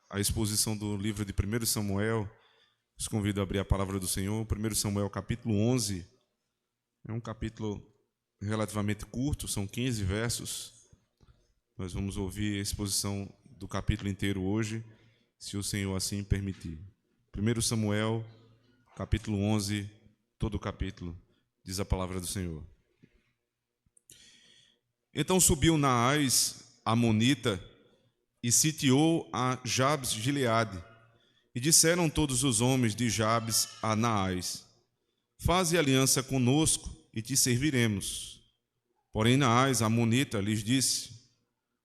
A exposição do livro de 1 Samuel. Os convido a abrir a palavra do Senhor. 1 Samuel, capítulo 11. É um capítulo relativamente curto, são 15 versos. Nós vamos ouvir a exposição do capítulo inteiro hoje, se o Senhor assim permitir. 1 Samuel, capítulo 11, todo o capítulo, diz a palavra do Senhor. Então subiu Naás, amonita, e sitiou a Jabes de Gileade. E disseram todos os homens de Jabes a Naás: faze aliança conosco e te serviremos. Porém Naás, amonita, lhes disse: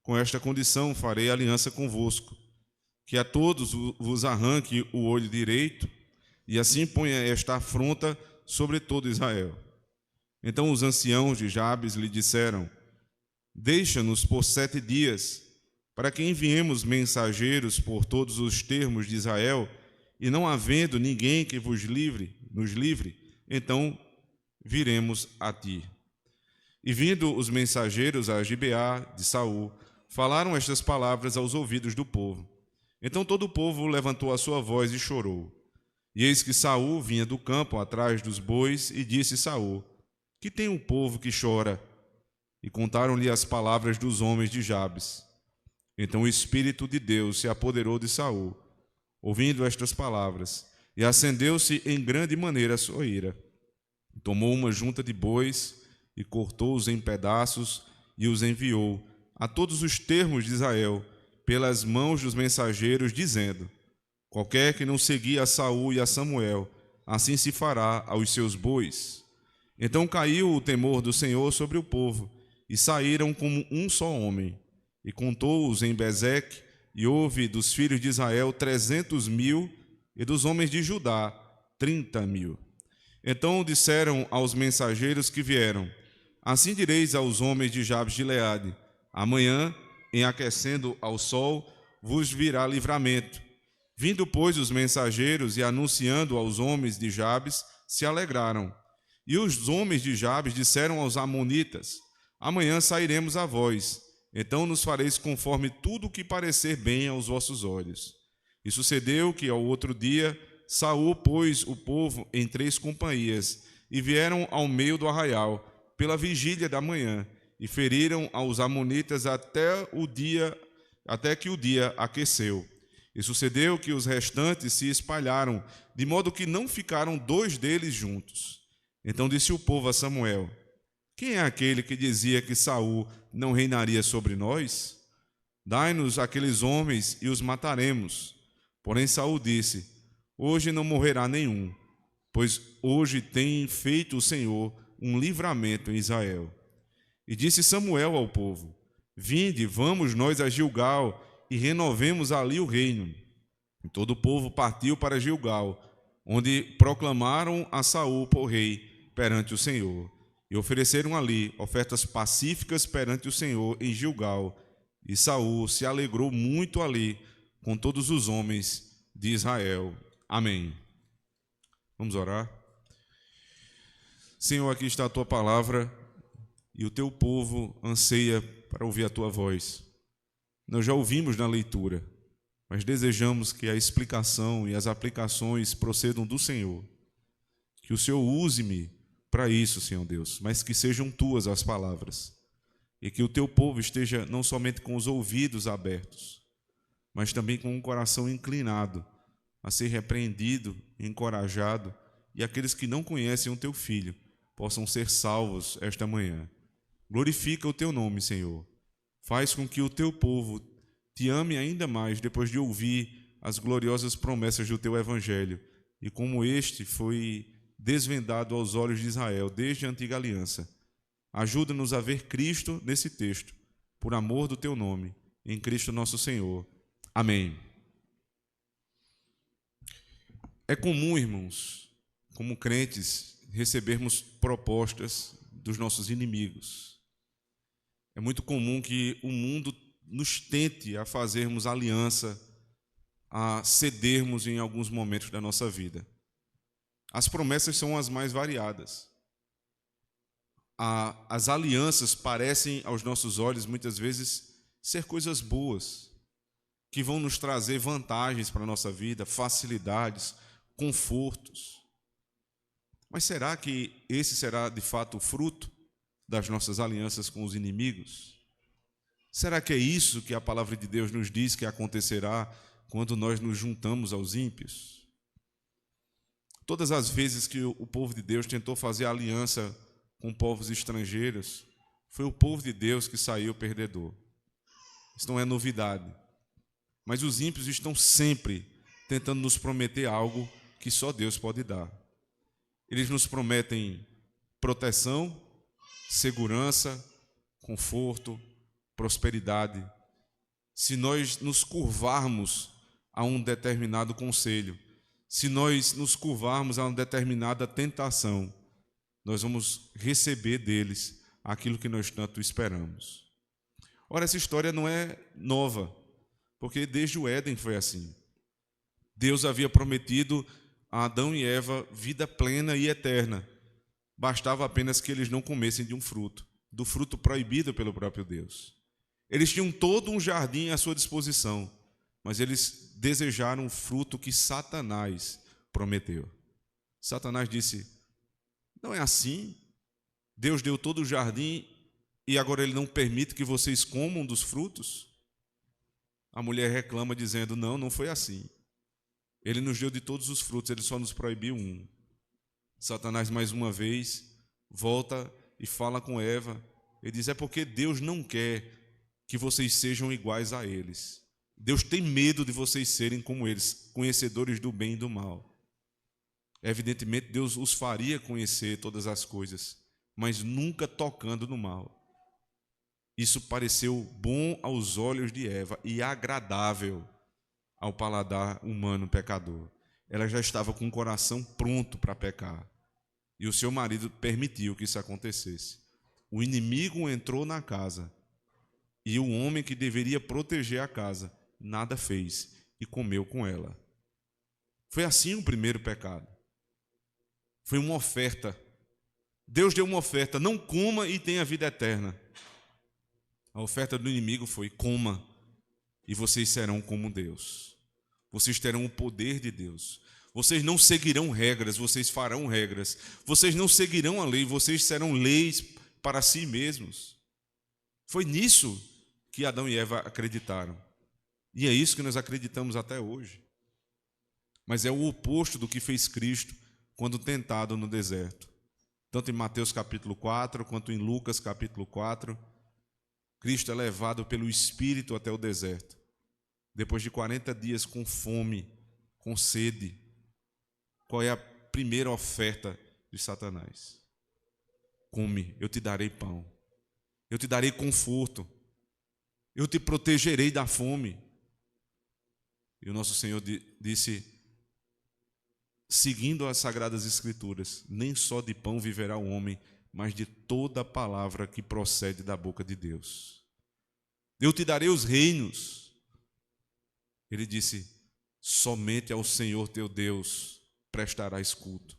com esta condição farei aliança convosco, que a todos vos arranque o olho direito, e assim ponha esta afronta sobre todo Israel. Então os anciãos de Jabes lhe disseram: deixa-nos por 7 dias, para que enviemos mensageiros por todos os termos de Israel, e não havendo ninguém que nos livre, então viremos a ti. E vindo os mensageiros a Gibeá de Saul, falaram estas palavras aos ouvidos do povo. Então todo o povo levantou a sua voz e chorou. E eis que Saul vinha do campo atrás dos bois, e disse Saul: que tem o povo que chora? E contaram-lhe as palavras dos homens de Jabes. Então o Espírito de Deus se apoderou de Saul, ouvindo estas palavras, e acendeu-se em grande maneira a sua ira. Tomou uma junta de bois e cortou-os em pedaços e os enviou a todos os termos de Israel pelas mãos dos mensageiros, dizendo: qualquer que não seguir a Saul e a Samuel, assim se fará aos seus bois. Então caiu o temor do Senhor sobre o povo, e saíram como um só homem. E contou-os em Bezeque, e houve dos filhos de Israel 300.000, e dos homens de Judá 30.000. Então disseram aos mensageiros que vieram: assim direis aos homens de Jabes de Gileade: amanhã, em aquecendo ao sol, vos virá livramento. Vindo, pois, os mensageiros e anunciando aos homens de Jabes, se alegraram. E os homens de Jabes disseram aos amonitas: amanhã sairemos a vós, então nos fareis conforme tudo o que parecer bem aos vossos olhos. E sucedeu que ao outro dia Saul pôs o povo em 3 companhias, e vieram ao meio do arraial, pela vigília da manhã, e feriram aos amonitas até que o dia aqueceu. E sucedeu que os restantes se espalharam, de modo que não ficaram 2 deles juntos. Então disse o povo a Samuel: quem é aquele que dizia que Saul não reinaria sobre nós? Dai-nos aqueles homens e os mataremos. Porém Saul disse: hoje não morrerá nenhum, pois hoje tem feito o Senhor um livramento em Israel. E disse Samuel ao povo: vinde, vamos nós a Gilgal e renovemos ali o reino. E todo o povo partiu para Gilgal, onde proclamaram a Saul por rei perante o Senhor. E ofereceram ali ofertas pacíficas perante o Senhor em Gilgal. E Saul se alegrou muito ali com todos os homens de Israel. Amém. Vamos orar. Senhor, aqui está a tua palavra e o teu povo anseia para ouvir a tua voz. Nós já ouvimos na leitura, mas desejamos que a explicação e as aplicações procedam do Senhor. Que o Senhor use-me para isso, Senhor Deus, mas que sejam tuas as palavras, e que o teu povo esteja não somente com os ouvidos abertos, mas também com o coração inclinado a ser repreendido, encorajado, e aqueles que não conhecem o teu Filho possam ser salvos esta manhã. Glorifica o teu nome, Senhor. Faz com que o teu povo te ame ainda mais depois de ouvir as gloriosas promessas do teu Evangelho, e como este foi desvendado aos olhos de Israel desde a antiga aliança. Ajuda-nos a ver Cristo nesse texto, por amor do teu nome, em Cristo nosso Senhor. Amém. É comum, irmãos, como crentes, recebermos propostas dos nossos inimigos. É muito comum que o mundo nos tente a fazermos aliança, a cedermos em alguns momentos da nossa vida. As promessas são as mais variadas. As alianças parecem, aos nossos olhos, muitas vezes, ser coisas boas. que vão nos trazer vantagens para a nossa vida, facilidades, confortos. Mas será que esse será de fato o fruto das nossas alianças com os inimigos? Será que é isso que a palavra de Deus nos diz que acontecerá quando nós nos juntamos aos ímpios? Todas as vezes que o povo de Deus tentou fazer aliança com povos estrangeiros, foi o povo de Deus que saiu perdedor. Isso não é novidade. Mas os ímpios estão sempre tentando nos prometer algo que só Deus pode dar. Eles nos prometem proteção, segurança, conforto, prosperidade. Se nós nos curvarmos a um determinado conselho, se nós nos curvarmos a uma determinada tentação, nós vamos receber deles aquilo que nós tanto esperamos. Ora, essa história não é nova, porque desde o Éden foi assim. Deus havia prometido a Adão e Eva vida plena e eterna. Bastava apenas que eles não comessem de um fruto, do fruto proibido pelo próprio Deus. Eles tinham todo um jardim à sua disposição, mas eles desejaram o fruto que Satanás prometeu. Satanás disse: não é assim. Deus deu todo o jardim e agora ele não permite que vocês comam dos frutos? A mulher reclama dizendo: não foi assim. Ele nos deu de todos os frutos, ele só nos proibiu um. Satanás mais uma vez volta e fala com Eva. Ele diz: é porque Deus não quer que vocês sejam iguais a eles. Deus tem medo de vocês serem como eles, conhecedores do bem e do mal. Evidentemente, Deus os faria conhecer todas as coisas, mas nunca tocando no mal. Isso pareceu bom aos olhos de Eva e agradável ao paladar humano pecador. Ela já estava com o coração pronto para pecar. E o seu marido permitiu que isso acontecesse. O inimigo entrou na casa e o homem que deveria proteger a casa nada fez e comeu com ela. Foi assim o primeiro pecado. Foi uma oferta. Deus deu uma oferta: não coma e tenha vida eterna. A oferta do inimigo foi: coma e vocês serão como Deus. Vocês terão o poder de Deus. Vocês não seguirão regras, vocês farão regras. Vocês não seguirão a lei, vocês serão leis para si mesmos. Foi nisso que Adão e Eva acreditaram. E é isso que nós acreditamos até hoje. Mas é o oposto do que fez Cristo quando tentado no deserto. Tanto em Mateus capítulo 4, quanto em Lucas capítulo 4, Cristo é levado pelo Espírito até o deserto. Depois de 40 dias com fome, com sede, qual é a primeira oferta de Satanás? Come, eu te darei pão. Eu te darei conforto. Eu te protegerei da fome. E o nosso Senhor disse, seguindo as Sagradas Escrituras: nem só de pão viverá o homem, mas de toda a palavra que procede da boca de Deus. Eu te darei os reinos. Ele disse: somente ao Senhor teu Deus prestarás culto.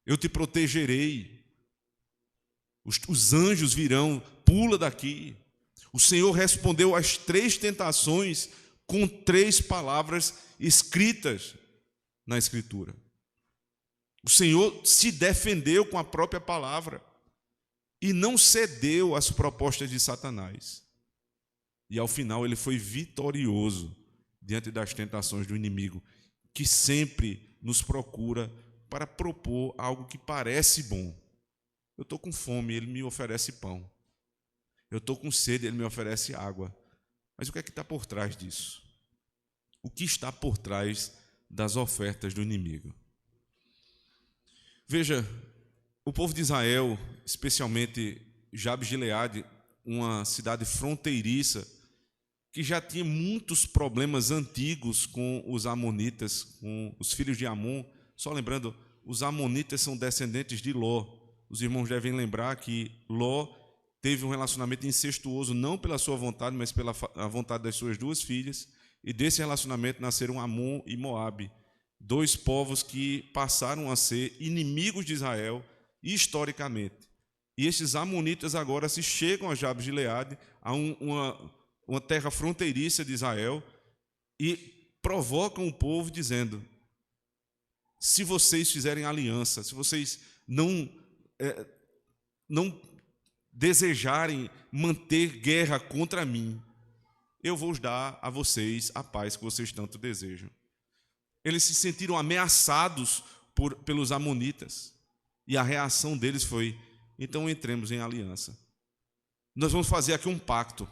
Eu te protegerei. Os anjos virão, pula daqui. O Senhor respondeu às 3 tentações com 3 palavras escritas na Escritura. O Senhor se defendeu com a própria palavra e não cedeu às propostas de Satanás. E ao final ele foi vitorioso diante das tentações do inimigo, que sempre nos procura para propor algo que parece bom. Eu estou com fome, ele me oferece pão. Eu estou com sede, ele me oferece água. Mas o que é que está por trás disso? O que está por trás das ofertas do inimigo? Veja, o povo de Israel, especialmente Jabes de Gileade, uma cidade fronteiriça, que já tinha muitos problemas antigos com os amonitas, com os filhos de Amon. Só lembrando, os amonitas são descendentes de Ló. Os irmãos devem lembrar que Ló teve um relacionamento incestuoso, não pela sua vontade, mas pela vontade das suas 2 filhas, e desse relacionamento nasceram Amon e Moabe, 2 povos que passaram a ser inimigos de Israel historicamente. E esses amonitas agora se chegam a Jabes de Gileade, a uma terra fronteiriça de Israel, e provocam o povo dizendo: se vocês fizerem aliança, se vocês não desejarem manter guerra contra mim, eu vou dar a vocês a paz que vocês tanto desejam. Eles se sentiram ameaçados pelos amonitas, e a reação deles foi: então entremos em aliança. Nós vamos fazer aqui um pacto.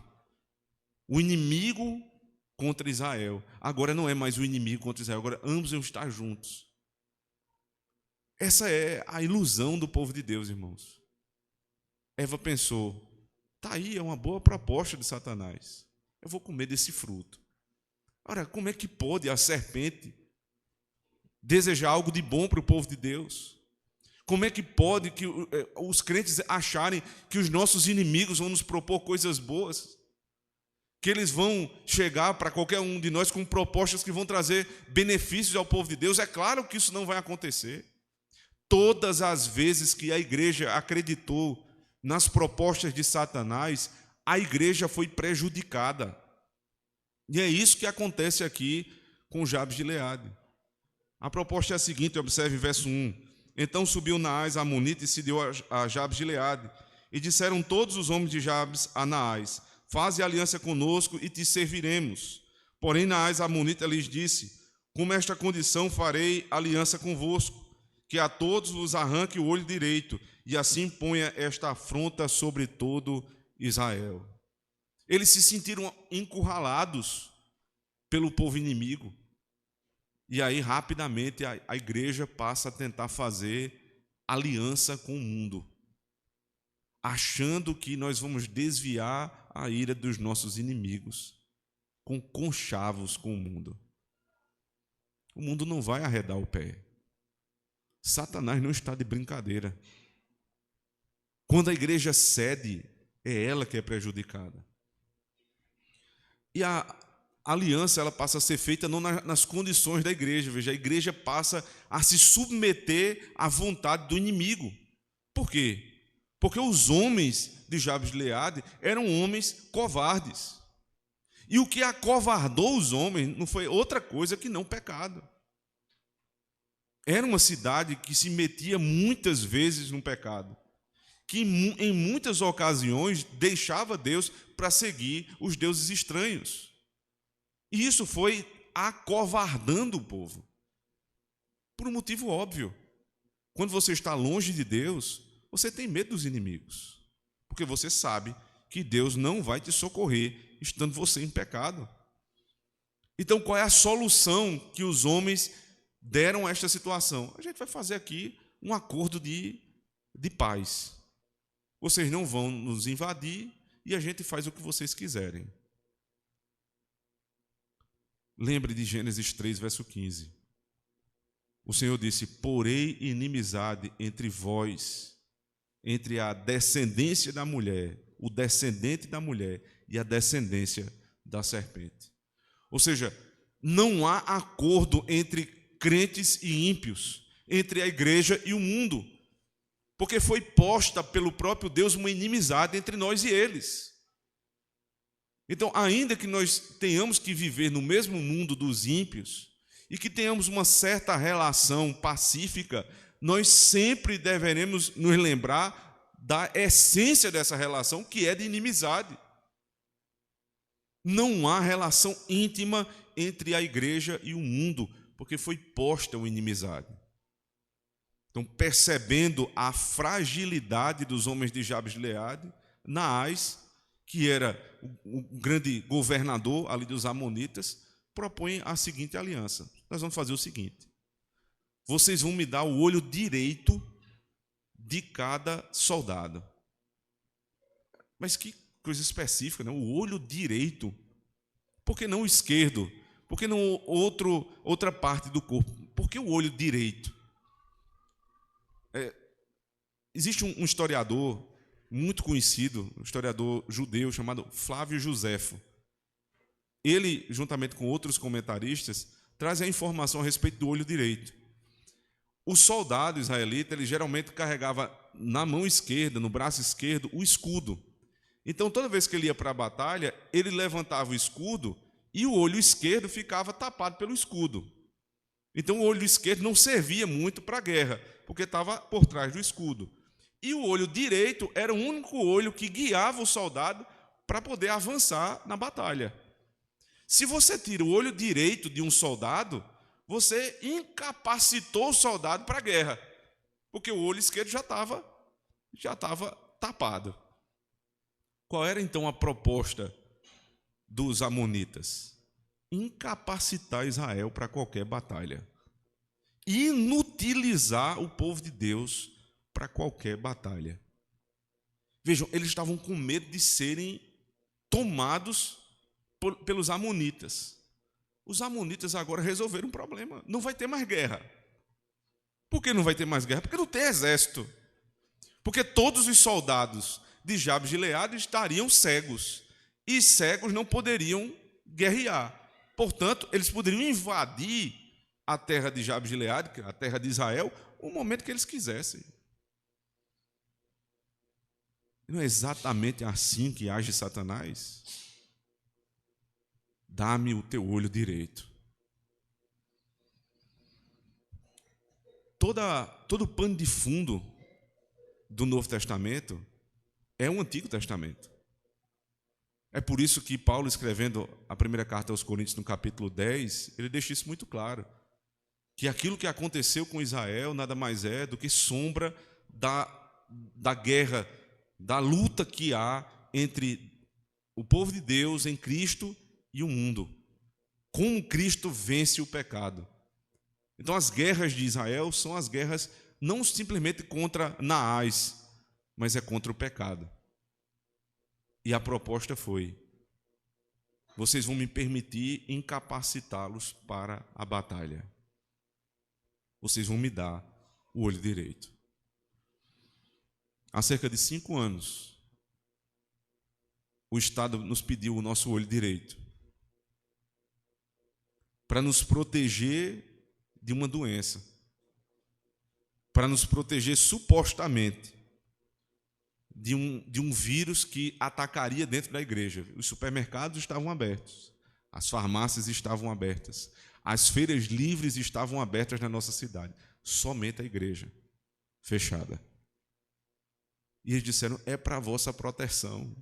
O inimigo contra Israel agora não é mais o inimigo contra Israel, agora ambos vão estar juntos. Essa é a ilusão do povo de Deus, irmãos. Eva pensou: tá aí, é uma boa proposta de Satanás, eu vou comer desse fruto. Ora, como é que pode a serpente desejar algo de bom para o povo de Deus? Como é que pode que os crentes acharem que os nossos inimigos vão nos propor coisas boas? Que eles vão chegar para qualquer um de nós com propostas que vão trazer benefícios ao povo de Deus? É claro que isso não vai acontecer. Todas as vezes que a igreja acreditou nas propostas de Satanás, a igreja foi prejudicada. E é isso que acontece aqui com Jabes de Gileade. A proposta é a seguinte, observe verso 1. Então subiu Naás, a Amonita, e se deu a Jabes de Gileade. E disseram todos os homens de Jabes a Naás: faze aliança conosco e te serviremos. Porém Naás, a Amonita, lhes disse: como esta condição farei aliança convosco, que a todos vos arranque o olho direito, e assim ponha esta afronta sobre todo Israel. Eles se sentiram encurralados pelo povo inimigo. E aí, rapidamente, a igreja passa a tentar fazer aliança com o mundo, achando que nós vamos desviar a ira dos nossos inimigos com conchavos com o mundo. O mundo não vai arredar o pé. Satanás não está de brincadeira. Quando a igreja cede, é ela que é prejudicada. E a aliança ela passa a ser feita não nas condições da igreja. Veja, a igreja passa a se submeter à vontade do inimigo. Por quê? Porque os homens de Jabes de Gileade eram homens covardes. E o que acovardou os homens não foi outra coisa que não pecado. Era uma cidade que se metia muitas vezes no pecado, que em muitas ocasiões deixava Deus para seguir os deuses estranhos. E isso foi acovardando o povo, por um motivo óbvio. Quando você está longe de Deus, você tem medo dos inimigos, porque você sabe que Deus não vai te socorrer estando você em pecado. Então, qual é a solução que os homens deram a esta situação? A gente vai fazer aqui um acordo de paz. Vocês não vão nos invadir e a gente faz o que vocês quiserem. Lembre de Gênesis 3, verso 15. O Senhor disse: porei inimizade entre vós, entre a descendência da mulher, o descendente da mulher e a descendência da serpente. Ou seja, não há acordo entre crentes e ímpios, entre a igreja e o mundo, porque foi posta pelo próprio Deus uma inimizade entre nós e eles. Então, ainda que nós tenhamos que viver no mesmo mundo dos ímpios e que tenhamos uma certa relação pacífica, nós sempre deveremos nos lembrar da essência dessa relação, que é de inimizade. Não há relação íntima entre a igreja e o mundo, porque foi posta uma inimizade. Então, percebendo a fragilidade dos homens de Jabes de Gileade, Naás, que era o grande governador ali dos amonitas, propõe a seguinte aliança: nós vamos fazer o seguinte: vocês vão me dar o olho direito de cada soldado. Mas que coisa específica, né? O olho direito. Por que não o esquerdo? Por que não outra parte do corpo? Por que o olho direito? Existe um historiador muito conhecido, um historiador judeu chamado Flávio Joséfo. Ele, juntamente com outros comentaristas, traz a informação a respeito do olho direito. O soldado israelita, ele geralmente carregava na mão esquerda, no braço esquerdo, o escudo. Então, toda vez que ele ia para a batalha, ele levantava o escudo e o olho esquerdo ficava tapado pelo escudo. Então, o olho esquerdo não servia muito para a guerra, porque estava por trás do escudo. E o olho direito era o único olho que guiava o soldado para poder avançar na batalha. Se você tira o olho direito de um soldado, você incapacitou o soldado para a guerra, porque o olho esquerdo já estava tapado. Qual era então a proposta dos amonitas? Incapacitar Israel para qualquer batalha. Inutilizar o povo de Deus para qualquer batalha. Vejam, eles estavam com medo de serem tomados pelos amonitas. Os amonitas agora resolveram um problema. Não vai ter mais guerra. Por que não vai ter mais guerra? Porque não tem exército. Porque todos os soldados de Jabes de Gileade estariam cegos. E cegos não poderiam guerrear. Portanto, eles poderiam invadir a terra de Jabes de Gileade, a terra de Israel, o momento que eles quisessem. Não é exatamente assim que age Satanás? Dá-me o teu olho direito. Todo o pano de fundo do Novo Testamento é o Antigo Testamento. É por isso que Paulo, escrevendo a primeira carta aos Coríntios, no capítulo 10, ele deixa isso muito claro, que aquilo que aconteceu com Israel nada mais é do que sombra da guerra, da luta que há entre o povo de Deus em Cristo e o mundo. Como Cristo vence o pecado. Então, as guerras de Israel são as guerras não simplesmente contra Naás, mas é contra o pecado. E a proposta foi: vocês vão me permitir incapacitá-los para a batalha. Vocês vão me dar o olho direito. Há cerca de 5 anos, o Estado nos pediu o nosso olho direito para nos proteger de uma doença, para nos proteger supostamente de um vírus que atacaria dentro da igreja. Os supermercados estavam abertos, as farmácias estavam abertas, as feiras livres estavam abertas na nossa cidade, somente a igreja fechada. E eles disseram: é para a vossa proteção.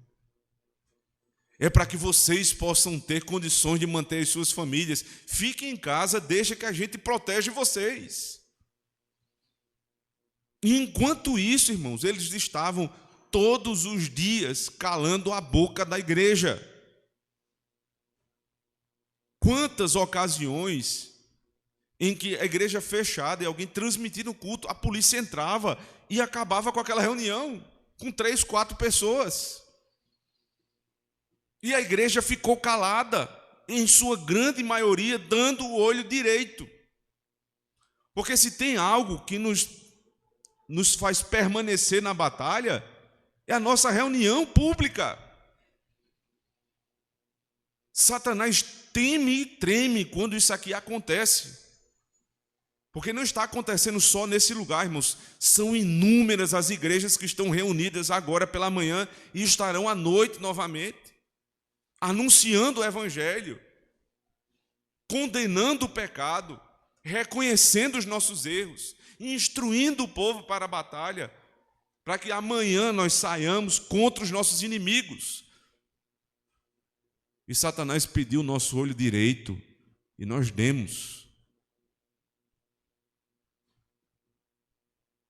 É para que vocês possam ter condições de manter as suas famílias. Fiquem em casa, deixa que a gente protege vocês. E enquanto isso, irmãos, eles estavam todos os dias calando a boca da igreja. Quantas ocasiões em que a igreja fechada e alguém transmitindo o culto, a polícia entrava e acabava com aquela reunião, com 3, 4 pessoas. E a igreja ficou calada, em sua grande maioria, dando o olho direito. Porque se tem algo que nos faz permanecer na batalha, é a nossa reunião pública. Satanás teme e treme quando isso aqui acontece. Porque não está acontecendo só nesse lugar, irmãos. São inúmeras as igrejas que estão reunidas agora pela manhã e estarão à noite novamente, anunciando o evangelho, condenando o pecado, reconhecendo os nossos erros, instruindo o povo para a batalha, para que amanhã nós saiamos contra os nossos inimigos. E Satanás pediu o nosso olho direito e nós demos.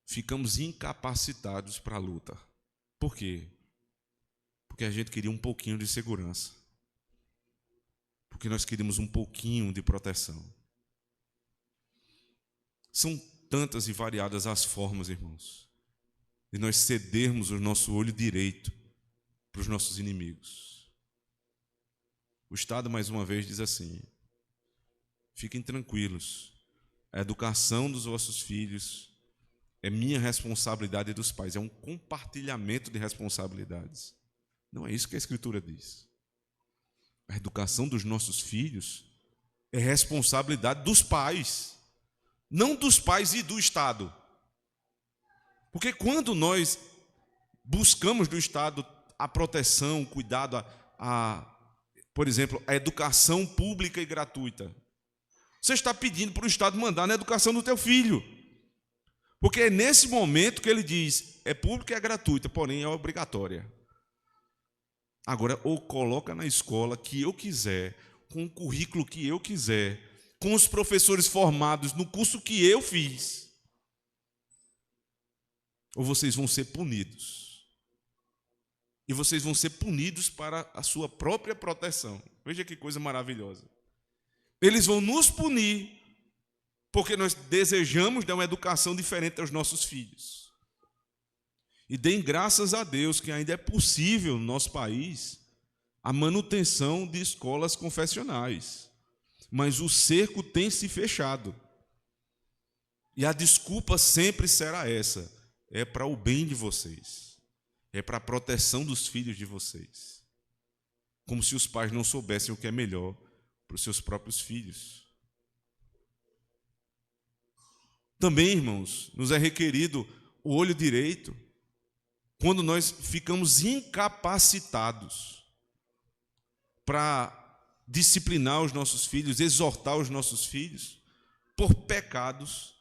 Ficamos incapacitados para a luta. Por quê? Porque a gente queria um pouquinho de segurança. Porque nós queríamos um pouquinho de proteção. São tantas e variadas as formas, irmãos, de nós cedermos o nosso olho direito para os nossos inimigos. O Estado, mais uma vez, diz assim: fiquem tranquilos, a educação dos vossos filhos é minha responsabilidade e dos pais, é um compartilhamento de responsabilidades. Não é isso que a Escritura diz. A educação dos nossos filhos é responsabilidade dos pais, não dos pais e do Estado. Porque quando nós buscamos do Estado a proteção, o cuidado, por exemplo, a educação pública e gratuita. Você está pedindo para o Estado mandar na educação do teu filho. Porque é nesse momento que ele diz, é pública e é gratuita, porém é obrigatória. Agora, ou coloca na escola que eu quiser, com o currículo que eu quiser, com os professores formados no curso que eu fiz, ou vocês vão ser punidos. E vocês vão ser punidos para a sua própria proteção. Veja que coisa maravilhosa. Eles vão nos punir porque nós desejamos dar uma educação diferente aos nossos filhos. E deem graças a Deus que ainda é possível no nosso país a manutenção de escolas confessionais. Mas o cerco tem se fechado. E a desculpa sempre será essa: é para o bem de vocês, é para a proteção dos filhos de vocês. Como se os pais não soubessem o que é melhor para os seus próprios filhos. Também, irmãos, nos é requerido o olho direito quando nós ficamos incapacitados para disciplinar os nossos filhos, exortar os nossos filhos por pecados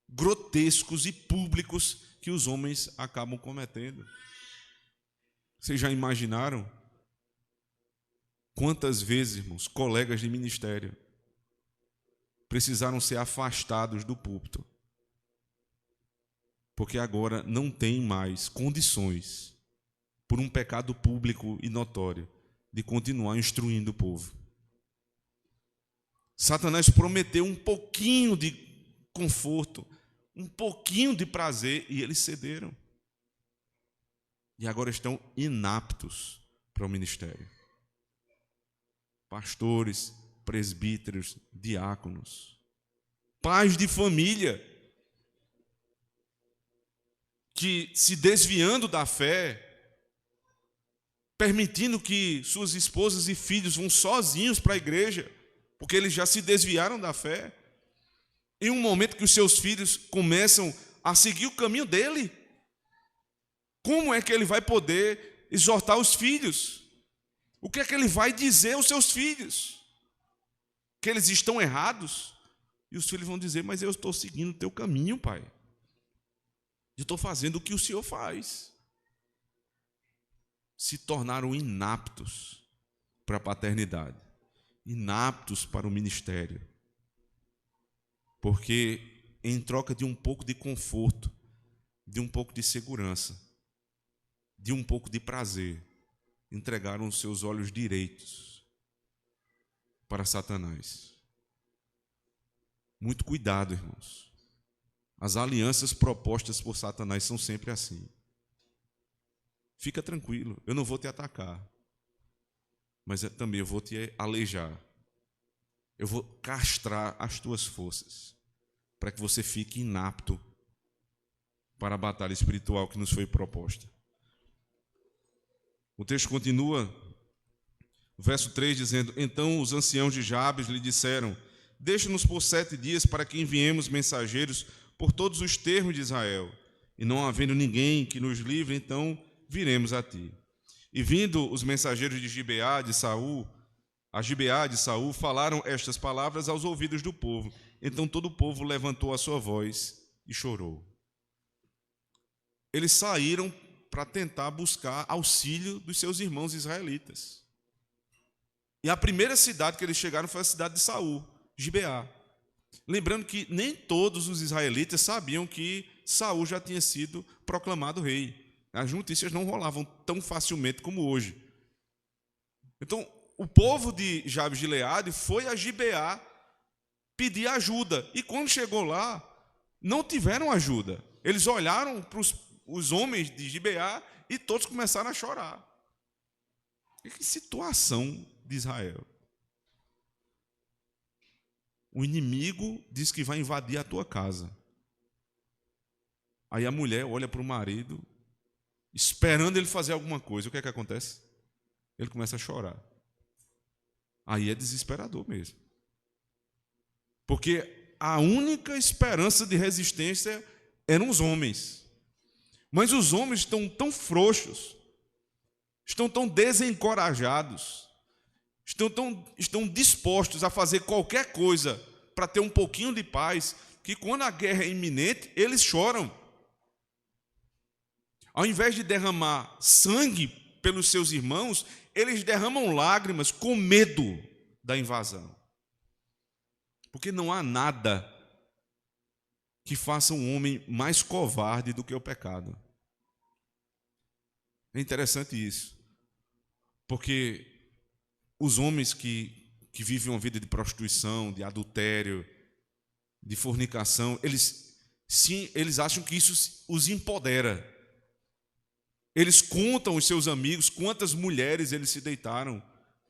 grotescos e públicos que os homens acabam cometendo. Vocês já imaginaram quantas vezes, irmãos, colegas de ministério precisaram ser afastados do púlpito, porque agora não tem mais condições, por um pecado público e notório, de continuar instruindo o povo. Satanás prometeu um pouquinho de conforto, um pouquinho de prazer, e eles cederam. E agora estão inaptos para o ministério. Pastores, presbíteros, diáconos, pais de família, que se desviando da fé, permitindo que suas esposas e filhos vão sozinhos para a igreja, porque eles já se desviaram da fé. Em um momento que os seus filhos começam a seguir o caminho dele, como é que ele vai poder exortar os filhos? O que é que ele vai dizer aos seus filhos? Que eles estão errados? E os filhos vão dizer, mas eu estou seguindo o teu caminho, pai. Eu estou fazendo o que o Senhor faz. Se tornaram inaptos para a paternidade, inaptos para o ministério. Porque em troca de um pouco de conforto, de um pouco de segurança, de um pouco de prazer, entregaram os seus olhos direitos para Satanás. Muito cuidado, irmãos. As alianças propostas por Satanás são sempre assim. Fica tranquilo, eu não vou te atacar, mas também eu vou te aleijar. Eu vou castrar as tuas forças, para que você fique inapto para a batalha espiritual que nos foi proposta. O texto continua, verso 3, dizendo: Então os anciãos de Jabes lhe disseram: Deixa-nos por 7 dias para que enviemos mensageiros por todos os termos de Israel, e não havendo ninguém que nos livre, então viremos a ti. E vindo os mensageiros de Gibeá de Saul, a Gibeá de Saul, falaram estas palavras aos ouvidos do povo. Então todo o povo levantou a sua voz e chorou. Eles saíram para tentar buscar auxílio dos seus irmãos israelitas. E a primeira cidade que eles chegaram foi a cidade de Saul, Gibeá. Lembrando que nem todos os israelitas sabiam que Saul já tinha sido proclamado rei. As notícias não rolavam tão facilmente como hoje. Então, o povo de Jabes de Gileade foi a Gibeá pedir ajuda. E quando chegou lá, não tiveram ajuda. Eles olharam para os homens de Gibeá e todos começaram a chorar. Que situação de Israel. O inimigo diz que vai invadir a tua casa. Aí a mulher olha para o marido, esperando ele fazer alguma coisa. O que é que acontece? Ele começa a chorar. Aí é desesperador mesmo. Porque a única esperança de resistência eram os homens. Mas os homens estão tão frouxos estão tão desencorajados, estão dispostos a fazer qualquer coisa para ter um pouquinho de paz, que quando a guerra é iminente, eles choram. Ao invés de derramar sangue pelos seus irmãos, eles derramam lágrimas com medo da invasão. Porque não há nada que faça um homem mais covarde do que o pecado. É interessante isso, porque os homens que vivem uma vida de prostituição, de adultério, de fornicação, eles acham que isso os empodera. Eles contam aos seus amigos quantas mulheres eles se deitaram,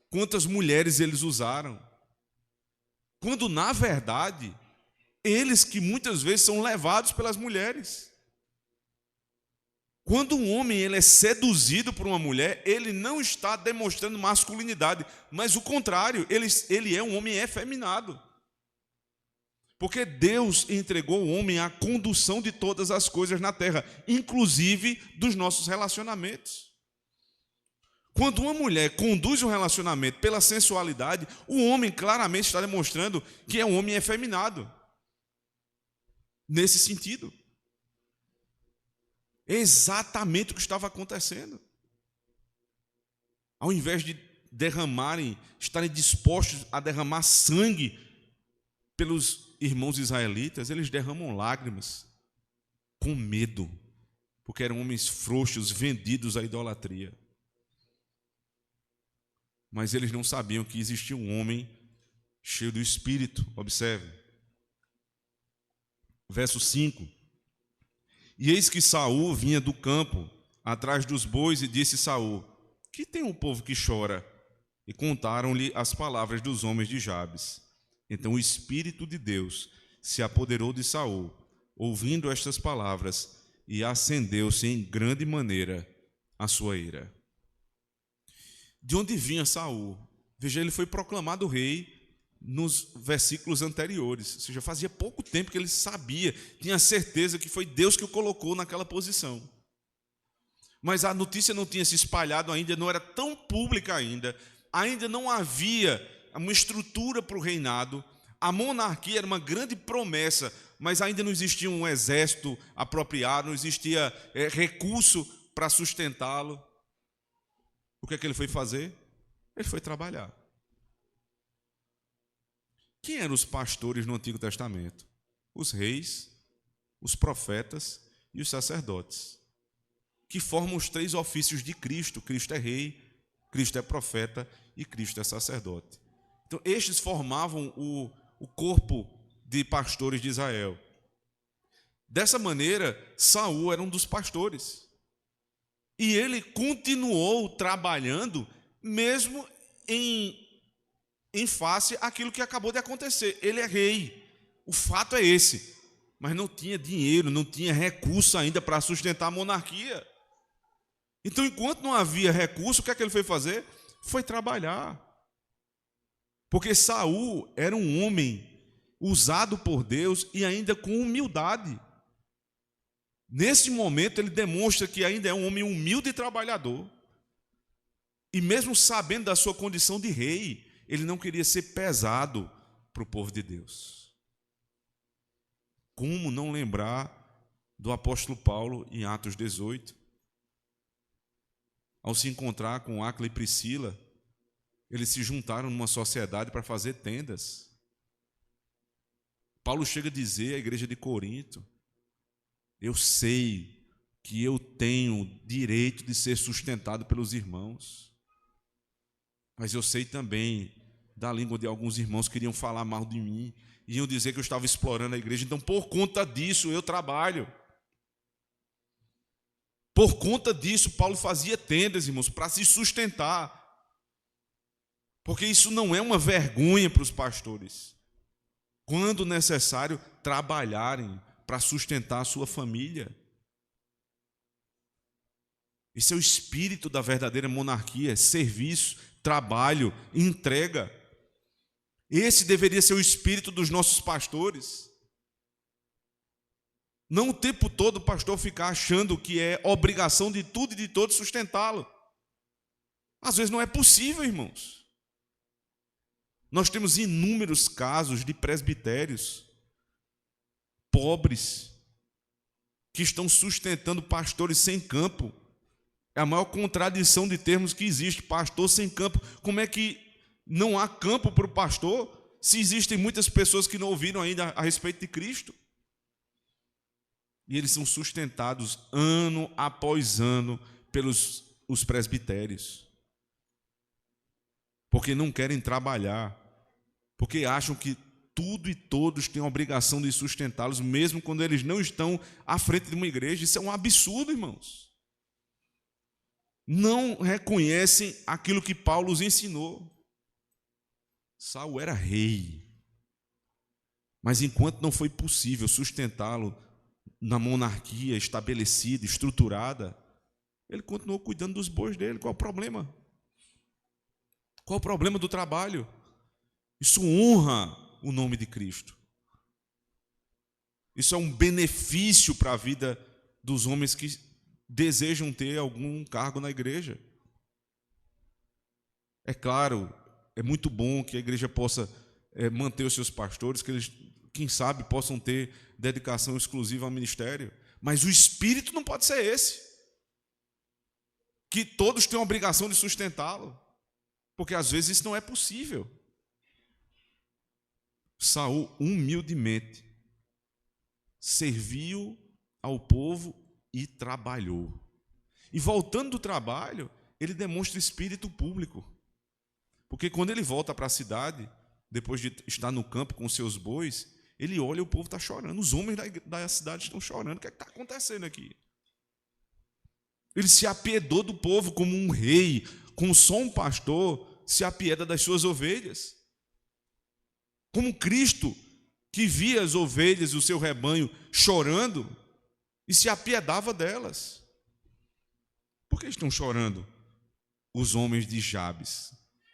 quantas mulheres eles usaram, quando na verdade eles que muitas vezes são levados pelas mulheres. Quando um homem ele é seduzido por uma mulher, ele não está demonstrando masculinidade, mas o contrário, ele é um homem efeminado. Porque Deus entregou o homem à condução de todas as coisas na terra, inclusive dos nossos relacionamentos. Quando uma mulher conduz um relacionamento pela sensualidade, o homem claramente está demonstrando que é um homem efeminado. Nesse sentido. É exatamente o que estava acontecendo. Ao invés de estarem dispostos a derramar sangue pelos irmãos israelitas, eles derramam lágrimas com medo, porque eram homens frouxos, vendidos à idolatria. Mas eles não sabiam que existia um homem cheio do Espírito. Observe. Verso 5. E eis que Saul vinha do campo, atrás dos bois, e disse Saul: que tem um povo que chora? E contaram-lhe as palavras dos homens de Jabes. Então o Espírito de Deus se apoderou de Saul, ouvindo estas palavras, e acendeu-se em grande maneira a sua ira. De onde vinha Saul? Veja, ele foi proclamado rei nos versículos anteriores, ou seja, fazia pouco tempo que ele sabia, tinha certeza que foi Deus que o colocou naquela posição. Mas a notícia não tinha se espalhado ainda, não era tão pública ainda não havia uma estrutura para o reinado, a monarquia era uma grande promessa, mas ainda não existia um exército apropriado, não existia recurso para sustentá-lo. O que é que ele foi fazer? Ele foi trabalhar. Quem eram os pastores no Antigo Testamento? Os reis, os profetas e os sacerdotes, que formam os três ofícios de Cristo. Cristo é rei, Cristo é profeta e Cristo é sacerdote. Então, estes formavam o corpo de pastores de Israel. Dessa maneira, Saul era um dos pastores. E ele continuou trabalhando, mesmo em face àquilo que acabou de acontecer. Ele é rei, o fato é esse, mas não tinha dinheiro, não tinha recurso ainda para sustentar a monarquia. Então, enquanto não havia recurso, o que é que ele foi fazer? Foi trabalhar. Porque Saul era um homem usado por Deus e ainda com humildade. Nesse momento ele demonstra que ainda é um homem humilde e trabalhador. E mesmo sabendo da sua condição de rei, ele não queria ser pesado para o povo de Deus. Como não lembrar do apóstolo Paulo em Atos 18? Ao se encontrar com Áquila e Priscila, eles se juntaram numa sociedade para fazer tendas. Paulo chega a dizer à igreja de Corinto: eu sei que eu tenho direito de ser sustentado pelos irmãos, mas eu sei também da língua de alguns irmãos que queriam falar mal de mim, iam dizer que eu estava explorando a igreja, então por conta disso eu trabalho. Por conta disso, Paulo fazia tendas, irmãos, para se sustentar, porque isso não é uma vergonha para os pastores, quando necessário, trabalharem para sustentar a sua família. Esse é o espírito da verdadeira monarquia: serviço, trabalho, entrega. Esse deveria ser o espírito dos nossos pastores. Não o tempo todo o pastor ficar achando que é obrigação de tudo e de todos sustentá-lo. Às vezes não é possível, irmãos. Nós temos inúmeros casos de presbitérios pobres que estão sustentando pastores sem campo. É a maior contradição de termos que existe, pastor sem campo. Como é que não há campo para o pastor, se existem muitas pessoas que não ouviram ainda a respeito de Cristo? E eles são sustentados ano após ano pelos os presbitérios. Porque não querem trabalhar, porque acham que tudo e todos têm a obrigação de sustentá-los, mesmo quando eles não estão à frente de uma igreja. Isso é um absurdo, irmãos. Não reconhecem aquilo que Paulo os ensinou. Saul era rei, mas enquanto não foi possível sustentá-lo na monarquia estabelecida, estruturada, ele continuou cuidando dos bois dele. Qual o problema? Qual o problema do trabalho? Isso honra o nome de Cristo. Isso é um benefício para a vida dos homens que desejam ter algum cargo na igreja. É claro, é muito bom que a igreja possa manter os seus pastores, que eles, quem sabe, possam ter dedicação exclusiva ao ministério. Mas o espírito não pode ser esse, que todos têm a obrigação de sustentá-lo, porque às vezes isso não é possível. Saul humildemente serviu ao povo e trabalhou. E voltando do trabalho, ele demonstra espírito público. Porque quando ele volta para a cidade, depois de estar no campo com seus bois, ele olha e o povo está chorando. Os homens da cidade estão chorando. O que é que está acontecendo aqui? Ele se apiedou do povo como um rei, como só um pastor se apieda das suas ovelhas. Como Cristo, que via as ovelhas e o seu rebanho chorando e se apiedava delas. Por que estão chorando os homens de Jabes?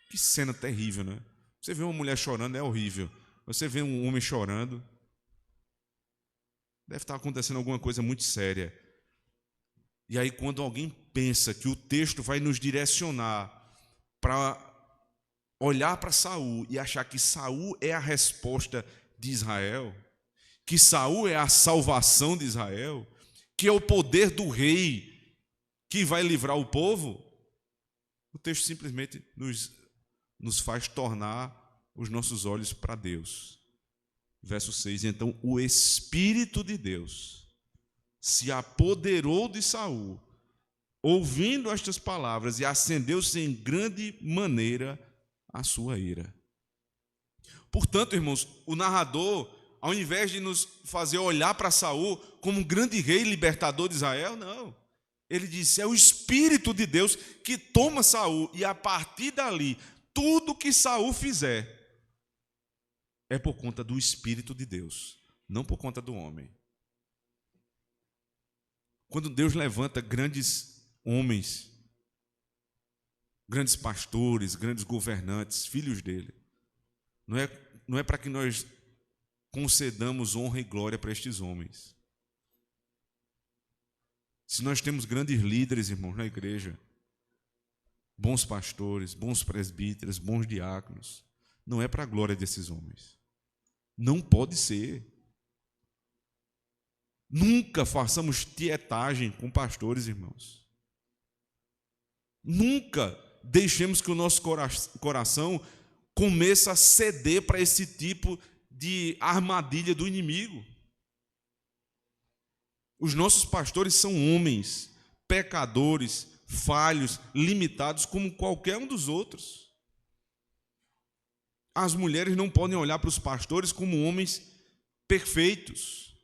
Que cena terrível, né? Você vê uma mulher chorando, é horrível. Você vê um homem chorando, deve estar acontecendo alguma coisa muito séria. E aí, quando alguém pensa que o texto vai nos direcionar para olhar para Saul e achar que Saul é a resposta de Israel, que Saul é a salvação de Israel, que é o poder do rei que vai livrar o povo, o texto simplesmente nos faz tornar os nossos olhos para Deus. Verso 6, então o Espírito de Deus se apoderou de Saul, ouvindo estas palavras, e acendeu-se em grande maneira a sua ira. Portanto, irmãos, o narrador, ao invés de nos fazer olhar para Saul como um grande rei libertador de Israel, não. Ele disse, é o Espírito de Deus que toma Saul, e a partir dali, tudo que Saul fizer é por conta do Espírito de Deus, não por conta do homem. Quando Deus levanta grandes homens, grandes pastores, grandes governantes, filhos dele, não é para que nós concedamos honra e glória para estes homens. Se nós temos grandes líderes, irmãos, na igreja, bons pastores, bons presbíteros, bons diáconos, não é para a glória desses homens. Não pode ser. Nunca façamos tietagem com pastores, irmãos. Nunca deixemos que o nosso coração comece a ceder para esse tipo de armadilha do inimigo. Os nossos pastores são homens, pecadores, falhos, limitados, como qualquer um dos outros. As mulheres não podem olhar para os pastores como homens perfeitos,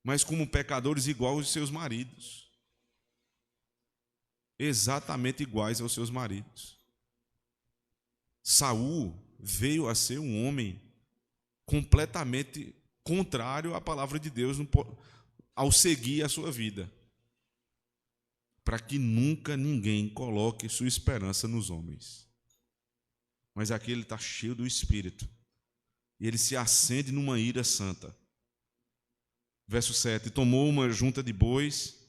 mas como pecadores iguais aos seus maridos. Exatamente iguais aos seus maridos. Saul veio a ser um homem completamente contrário à palavra de Deus ao seguir a sua vida, para que nunca ninguém coloque sua esperança nos homens. Mas aqui ele está cheio do Espírito, e ele se acende numa ira santa. Verso 7, tomou uma junta de bois,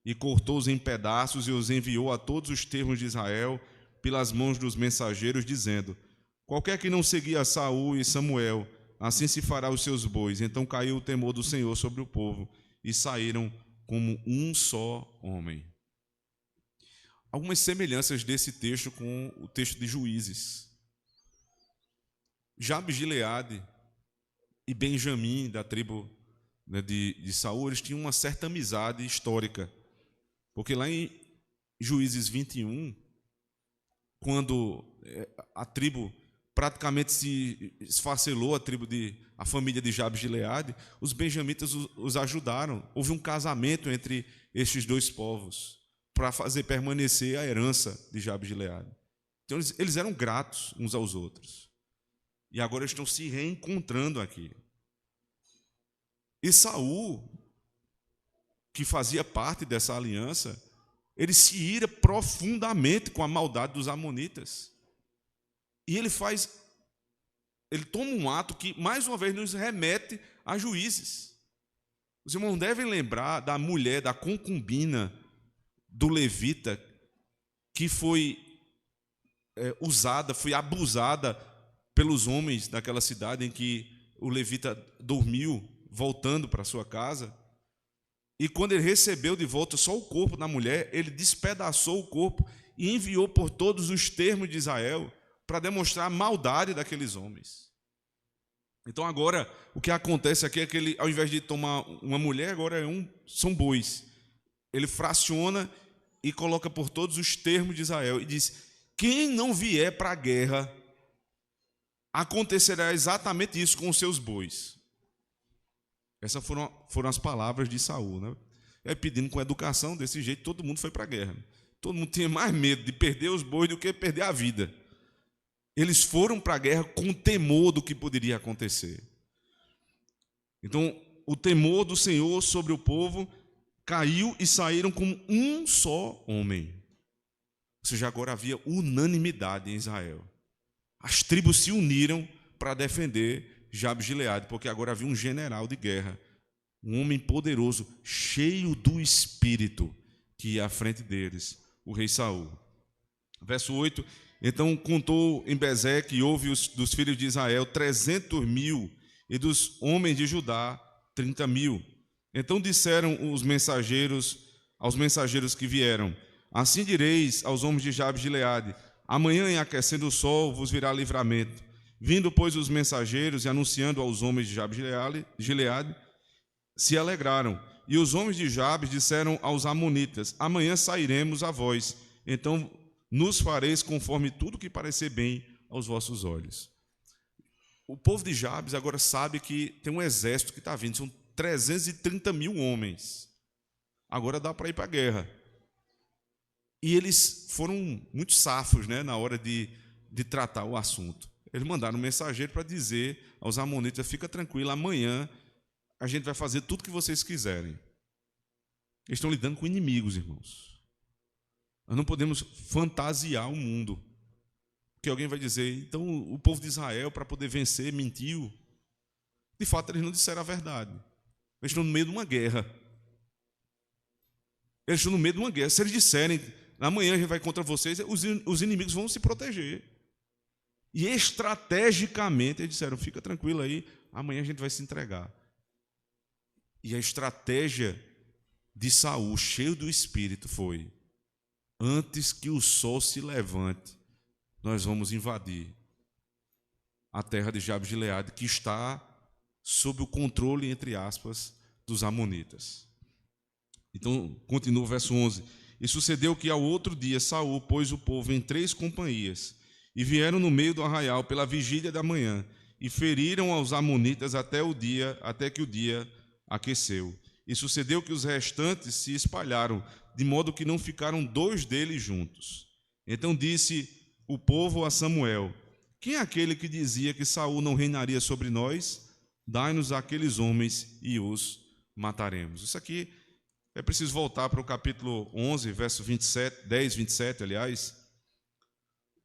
e cortou-os em pedaços, e os enviou a todos os termos de Israel, pelas mãos dos mensageiros, dizendo: qualquer que não seguia Saul e Samuel, assim se fará os seus bois. Então caiu o temor do Senhor sobre o povo, e saíram como um só homem. Algumas semelhanças desse texto com o texto de Juízes. Jabes de Gileade e Benjamim, da tribo, né, de Saul, eles tinham uma certa amizade histórica. Porque lá em Juízes 21, quando a tribo praticamente se esfacelou, a família de Jabes de Gileade, os benjamitas os ajudaram. Houve um casamento entre estes dois povos para fazer permanecer a herança de Jabes de Gileade. Então eles eram gratos uns aos outros. E agora estão se reencontrando aqui. E Saul, que fazia parte dessa aliança, ele se ira profundamente com a maldade dos amonitas. E ele toma um ato que, mais uma vez, nos remete a Juízes. Os irmãos devem lembrar da mulher, da concubina do levita, que foi foi abusada pelos homens daquela cidade em que o levita dormiu, voltando para sua casa. E quando ele recebeu de volta só o corpo da mulher, ele despedaçou o corpo e enviou por todos os termos de Israel para demonstrar a maldade daqueles homens. Então agora, o que acontece aqui é que ele, ao invés de tomar uma mulher, agora são bois. Ele fraciona e coloca por todos os termos de Israel e diz: quem não vier para a guerra, acontecerá exatamente isso com os seus bois. Essas foram as palavras de Saul, né? Pedindo com educação, desse jeito, todo mundo foi para a guerra. Todo mundo tinha mais medo de perder os bois do que perder a vida. Eles foram para a guerra com temor do que poderia acontecer. Então, o temor do Senhor sobre o povo caiu e saíram como um só homem. Ou seja, agora havia unanimidade em Israel. As tribos se uniram para defender Jabes de Gileade, porque agora havia um general de guerra, um homem poderoso, cheio do Espírito, que ia à frente deles, o rei Saul. Verso 8: então contou em Bezeque e houve dos filhos de Israel 300.000, e dos homens de Judá 30.000. Então disseram aos mensageiros que vieram: assim direis aos homens de Jabes de Gileade: amanhã, em aquecendo o sol, vos virá livramento. Vindo, pois, os mensageiros e anunciando aos homens de Jabes de Gileade, se alegraram. E os homens de Jabes disseram aos amonitas: amanhã sairemos a vós, então nos fareis conforme tudo que parecer bem aos vossos olhos. O povo de Jabes agora sabe que tem um exército que está vindo, são 330.000 homens. Agora dá para ir para a guerra. E eles foram muito safos, né, na hora de tratar o assunto. Eles mandaram um mensageiro para dizer aos amonitas: fica tranquilo, amanhã a gente vai fazer tudo o que vocês quiserem. Eles estão lidando com inimigos, irmãos. Nós não podemos fantasiar o mundo. Porque alguém vai dizer: então o povo de Israel, para poder vencer, mentiu. De fato, eles não disseram a verdade. Eles estão no meio de uma guerra. Eles estão no meio de uma guerra. Se eles disserem: amanhã a gente vai contra vocês, os inimigos vão se proteger. E estrategicamente eles disseram: fica tranquilo aí, amanhã a gente vai se entregar. E a estratégia de Saul, cheio do Espírito, foi: antes que o sol se levante, nós vamos invadir a terra de Jabes de Gileade, que está sob o controle, entre aspas, dos amonitas. Então, continua o verso 11. E sucedeu que ao outro dia Saul pôs o povo em 3 companhias, e vieram no meio do arraial pela vigília da manhã, e feriram aos amonitas até que o dia aqueceu. E sucedeu que os restantes se espalharam, de modo que não ficaram 2 deles juntos. Então disse o povo a Samuel: quem é aquele que dizia que Saul não reinaria sobre nós? Dai-nos aqueles homens e os mataremos. Isso aqui é preciso voltar para o capítulo 11, verso 27, 10, 27, aliás,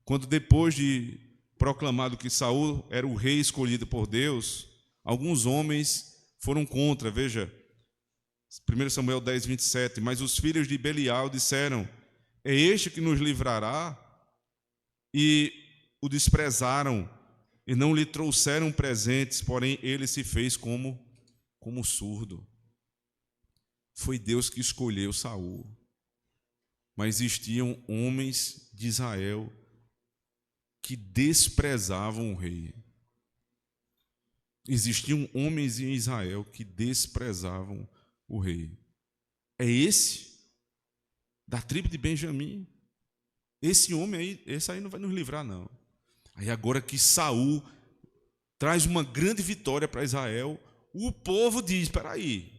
quando depois de proclamado que Saul era o rei escolhido por Deus, alguns homens foram contra. Veja, 1 Samuel 10, 27. Mas os filhos de Belial disseram: é este que nos livrará? e o desprezaram e não lhe trouxeram presentes, porém ele se fez como surdo. Foi Deus que escolheu Saul. Mas existiam homens de Israel que desprezavam o rei. Existiam homens em Israel que desprezavam o rei. É esse, da tribo de Benjamim. Esse homem aí, esse aí não vai nos livrar, não. Aí agora que Saul traz uma grande vitória para Israel, o povo diz, espera aí,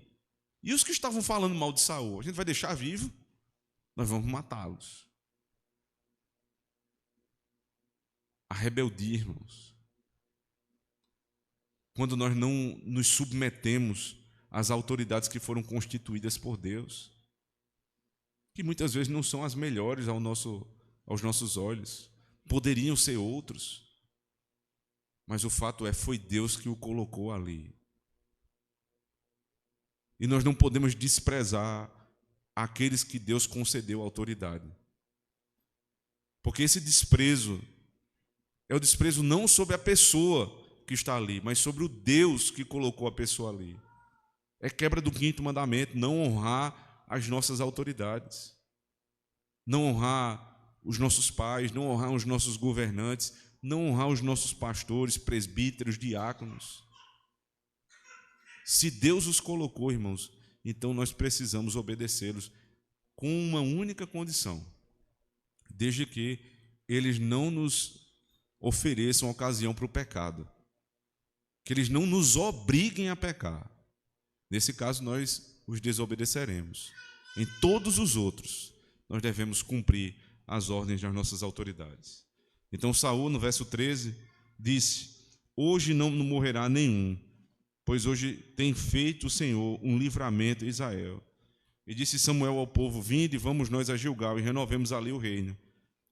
e os que estavam falando mal de Saul, a gente vai deixar vivo? Nós vamos matá-los. A rebeldia, irmãos. Quando nós não nos submetemos às autoridades que foram constituídas por Deus, que muitas vezes não são as melhores aos nossos olhos, poderiam ser outros, mas o fato é, foi Deus que o colocou ali. E nós não podemos desprezar aqueles que Deus concedeu autoridade. Porque esse desprezo é o desprezo não sobre a pessoa que está ali, mas sobre o Deus que colocou a pessoa ali. É quebra do 5º mandamento, não honrar as nossas autoridades, não honrar os nossos pais, não honrar os nossos governantes, não honrar os nossos pastores, presbíteros, diáconos. Se Deus os colocou, irmãos, então nós precisamos obedecê-los com uma única condição, desde que eles não nos ofereçam ocasião para o pecado, que eles não nos obriguem a pecar. Nesse caso, nós os desobedeceremos. Em todos os outros, nós devemos cumprir as ordens das nossas autoridades. Então, Saul, no verso 13, disse: hoje não morrerá nenhum, pois hoje tem feito o Senhor um livramento em Israel. E disse Samuel ao povo: vinde, vamos nós a Gilgal, e renovemos ali o reino.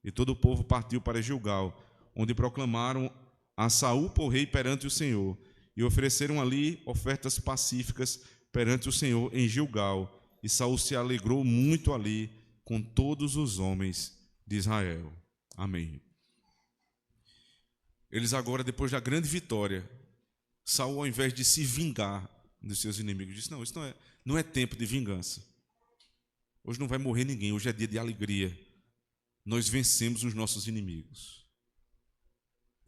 E todo o povo partiu para Gilgal, onde proclamaram a Saul por rei perante o Senhor, e ofereceram ali ofertas pacíficas perante o Senhor em Gilgal. E Saul se alegrou muito ali com todos os homens de Israel. Amém. Eles agora, depois da grande vitória, Saul, ao invés de se vingar dos seus inimigos, disse: não, isso não é tempo de vingança. Hoje não vai morrer ninguém, hoje é dia de alegria. Nós vencemos os nossos inimigos.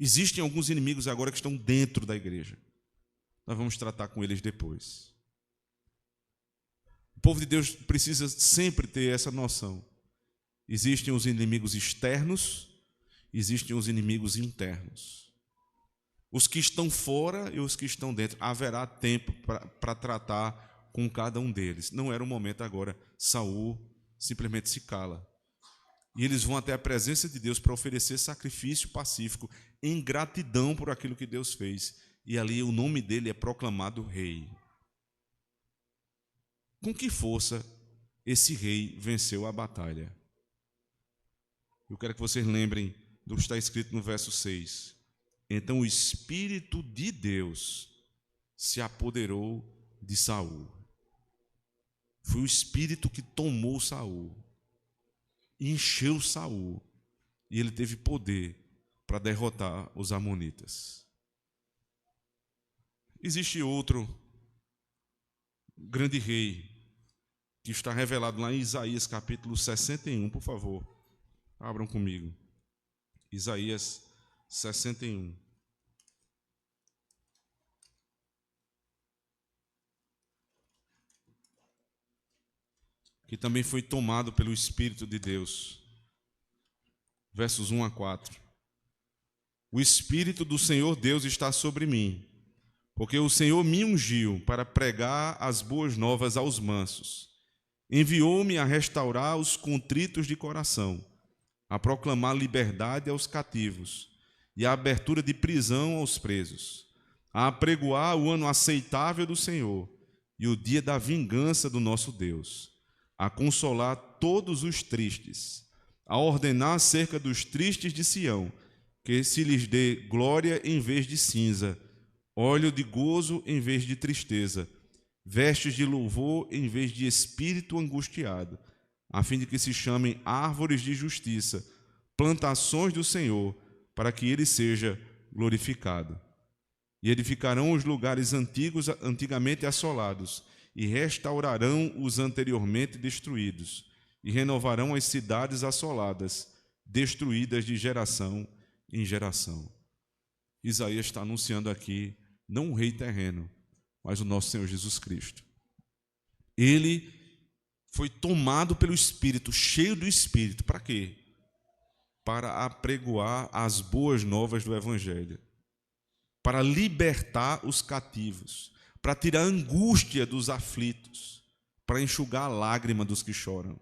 Existem alguns inimigos agora que estão dentro da igreja. Nós vamos tratar com eles depois. O povo de Deus precisa sempre ter essa noção. Existem os inimigos externos, existem os inimigos internos. Os que estão fora e os que estão dentro. Haverá tempo para tratar com cada um deles. Não era o momento agora. Saul simplesmente se cala. E eles vão até a presença de Deus para oferecer sacrifício pacífico em gratidão por aquilo que Deus fez. E ali o nome dele é proclamado rei. Com que força esse rei venceu a batalha? Eu quero que vocês lembrem do que está escrito no verso 6. Então o Espírito de Deus se apoderou de Saul. Foi o Espírito que tomou Saul, encheu Saul, e ele teve poder para derrotar os amonitas. Existe outro grande rei que está revelado lá em Isaías capítulo 61, por favor, abram comigo. Isaías 61. Que também foi tomado pelo Espírito de Deus. Versos 1 a 4. O Espírito do Senhor Deus está sobre mim, porque o Senhor me ungiu para pregar as boas novas aos mansos. Enviou-me a restaurar os contritos de coração, a proclamar liberdade aos cativos e a abertura de prisão aos presos, a apregoar o ano aceitável do Senhor e o dia da vingança do nosso Deus, a consolar todos os tristes, a ordenar acerca dos tristes de Sião, que se lhes dê glória em vez de cinza, óleo de gozo em vez de tristeza, vestes de louvor em vez de espírito angustiado, a fim de que se chamem árvores de justiça, plantações do Senhor, para que ele seja glorificado. E edificarão os lugares antigamente assolados, e restaurarão os anteriormente destruídos, e renovarão as cidades assoladas, destruídas de geração em geração. Isaías está anunciando aqui, não um rei terreno, mas o nosso Senhor Jesus Cristo. Ele foi tomado pelo Espírito, cheio do Espírito. Para quê? Para apregoar as boas novas do Evangelho, para libertar os cativos, para tirar a angústia dos aflitos, para enxugar a lágrima dos que choram.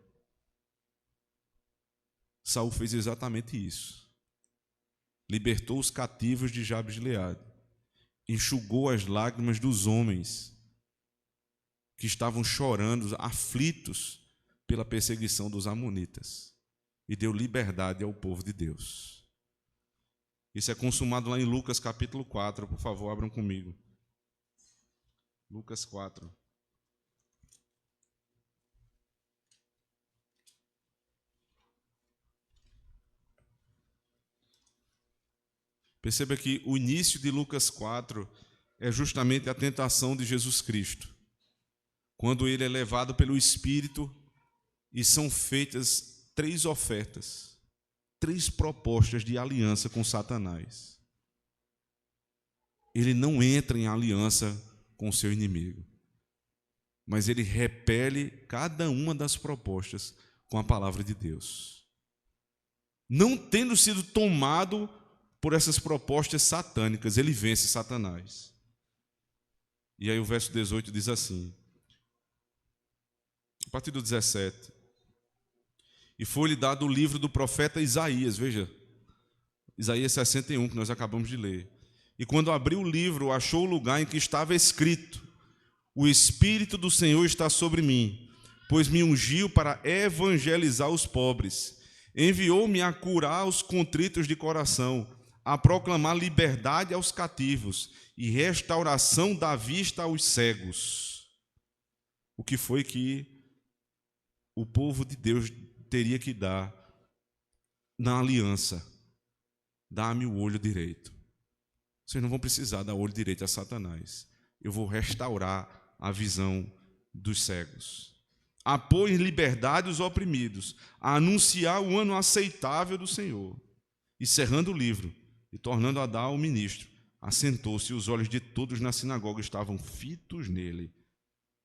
Saul fez exatamente isso. Libertou os cativos de Jabes de Gileade, enxugou as lágrimas dos homens que estavam chorando, aflitos pela perseguição dos amonitas, e deu liberdade ao povo de Deus. Isso é consumado lá em Lucas capítulo 4, por favor, abram comigo. Lucas 4. Perceba que o início de Lucas 4 é justamente a tentação de Jesus Cristo, quando ele é levado pelo Espírito e são feitas 3 ofertas, 3 propostas de aliança com Satanás. Ele não entra em aliança com o seu inimigo, mas ele repele cada uma das propostas com a palavra de Deus. Não tendo sido tomado por essas propostas satânicas, ele vence Satanás. E aí o verso 18 diz assim, a partir do 17: e foi-lhe dado o livro do profeta Isaías, veja, Isaías 61, que nós acabamos de ler. E quando abriu o livro, achou o lugar em que estava escrito: o Espírito do Senhor está sobre mim, pois me ungiu para evangelizar os pobres, enviou-me a curar os contritos de coração, a proclamar liberdade aos cativos e restauração da vista aos cegos. O que foi que o povo de Deus teria que dar na aliança? Dá-me o olho direito. Vocês não vão precisar dar o olho direito a Satanás. Eu vou restaurar a visão dos cegos. A pôr em liberdade os oprimidos, a anunciar o ano aceitável do Senhor. E cerrando o livro e tornando a dar ao ministro, assentou-se, e os olhos de todos na sinagoga estavam fitos nele.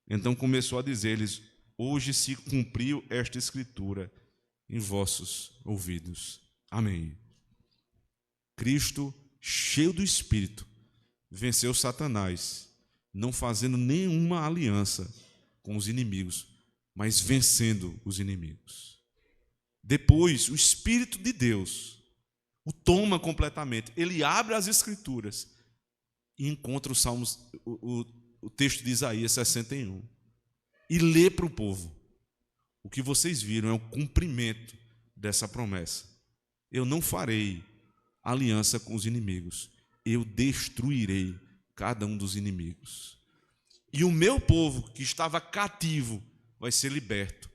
Então começou a dizer-lhes: hoje se cumpriu esta escritura em vossos ouvidos. Amém. Cristo, cheio do Espírito, venceu Satanás, não fazendo nenhuma aliança com os inimigos, mas vencendo os inimigos. Depois, o Espírito de Deus o toma completamente. Ele abre as Escrituras e encontra os Salmos, o texto de Isaías 61, e lê para o povo. O que vocês viram é o cumprimento dessa promessa. Eu não farei aliança com os inimigos, eu destruirei cada um dos inimigos. E o meu povo que estava cativo vai ser liberto.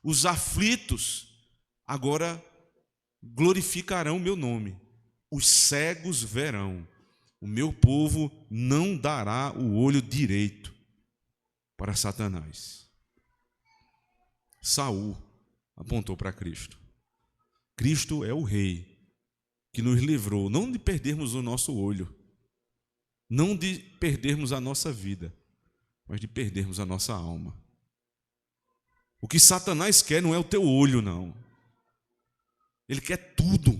Os aflitos agora glorificarão o meu nome. Os cegos verão. O meu povo não dará o olho direito para Satanás. Saul apontou para Cristo. Cristo é o rei que nos livrou, não de perdermos o nosso olho, não de perdermos a nossa vida, mas de perdermos a nossa alma. O que Satanás quer não é o teu olho, não. Ele quer tudo.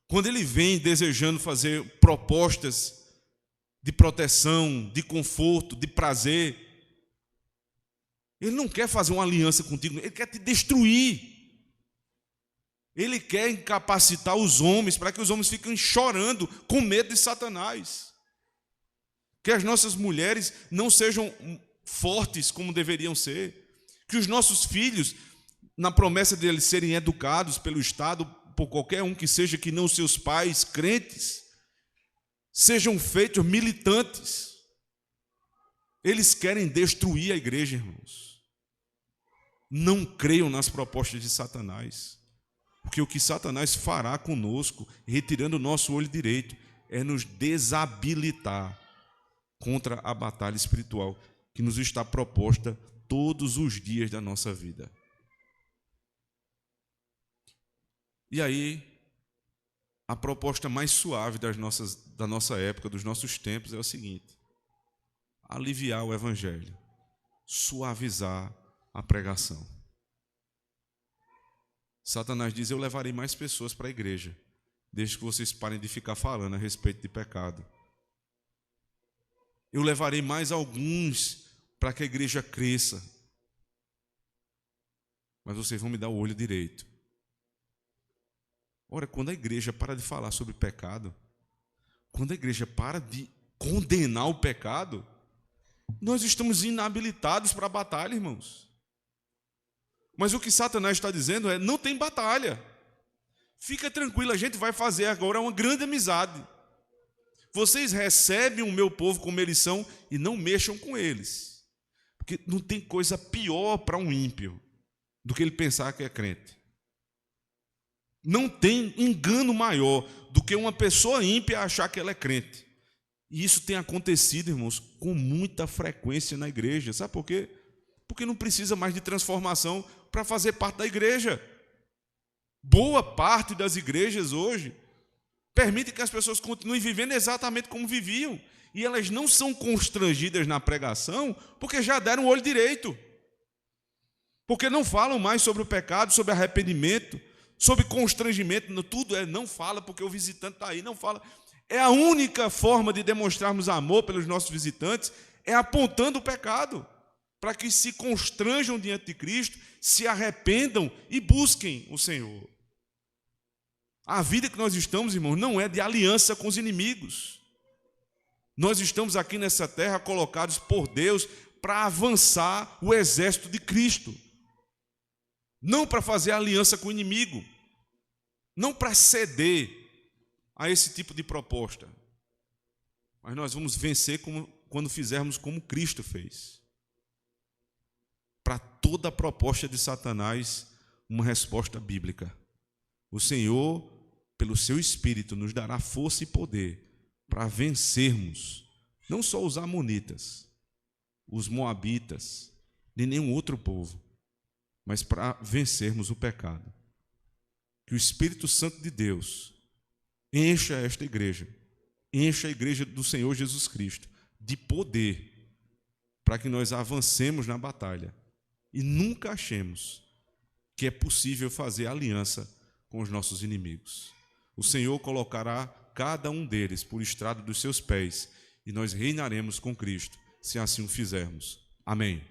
Quando ele vem desejando fazer propostas de proteção, de conforto, de prazer, ele não quer fazer uma aliança contigo, ele quer te destruir. Ele quer incapacitar os homens para que os homens fiquem chorando com medo de Satanás. Que as nossas mulheres não sejam fortes como deveriam ser. Que os nossos filhos, na promessa de eles serem educados pelo Estado, por qualquer um que seja, que não seus pais crentes, sejam feitos militantes. Eles querem destruir a igreja, irmãos. Não creiam nas propostas de Satanás. Porque o que Satanás fará conosco, retirando o nosso olho direito, é nos desabilitar contra a batalha espiritual que nos está proposta todos os dias da nossa vida. E aí, a proposta mais suave da nossa época, dos nossos tempos, é o seguinte: aliviar o evangelho, suavizar a pregação. Satanás diz: eu levarei mais pessoas para a igreja, desde que vocês parem de ficar falando a respeito de pecado. Eu levarei mais alguns para que a igreja cresça, mas vocês vão me dar o olho direito. Ora, quando a igreja para de falar sobre pecado, quando a igreja para de condenar o pecado, nós estamos inabilitados para a batalha, irmãos. Mas o que Satanás está dizendo é: não tem batalha. Fica tranquilo, a gente vai fazer agora uma grande amizade. Vocês recebem o meu povo como eles são e não mexam com eles. Porque não tem coisa pior para um ímpio do que ele pensar que é crente. Não tem engano maior do que uma pessoa ímpia achar que ela é crente. E isso tem acontecido, irmãos, com muita frequência na igreja. Sabe por quê? Porque não precisa mais de transformação para fazer parte da igreja. Boa parte das igrejas hoje permite que as pessoas continuem vivendo exatamente como viviam. E elas não são constrangidas na pregação porque já deram o olho direito. Porque não falam mais sobre o pecado, sobre arrependimento, sobre constrangimento. Tudo não fala porque o visitante está aí, não fala. É a única forma de demonstrarmos amor pelos nossos visitantes, é apontando o pecado, para que se constranjam diante de Cristo, se arrependam e busquem o Senhor. A vida que nós estamos, irmãos, não é de aliança com os inimigos. Nós estamos aqui nessa terra colocados por Deus para avançar o exército de Cristo. Não para fazer aliança com o inimigo. Não para ceder a esse tipo de proposta. Mas nós vamos vencer quando fizermos como Cristo fez. Para toda a proposta de Satanás, uma resposta bíblica. O Senhor, pelo seu Espírito, nos dará força e poder para vencermos, não só os amonitas, os moabitas, nem nenhum outro povo, mas para vencermos o pecado. Que o Espírito Santo de Deus encha esta igreja, encha a igreja do Senhor Jesus Cristo de poder, para que nós avancemos na batalha e nunca achemos que é possível fazer aliança com os nossos inimigos. O Senhor colocará cada um deles por estrado dos seus pés e nós reinaremos com Cristo, se assim o fizermos. Amém.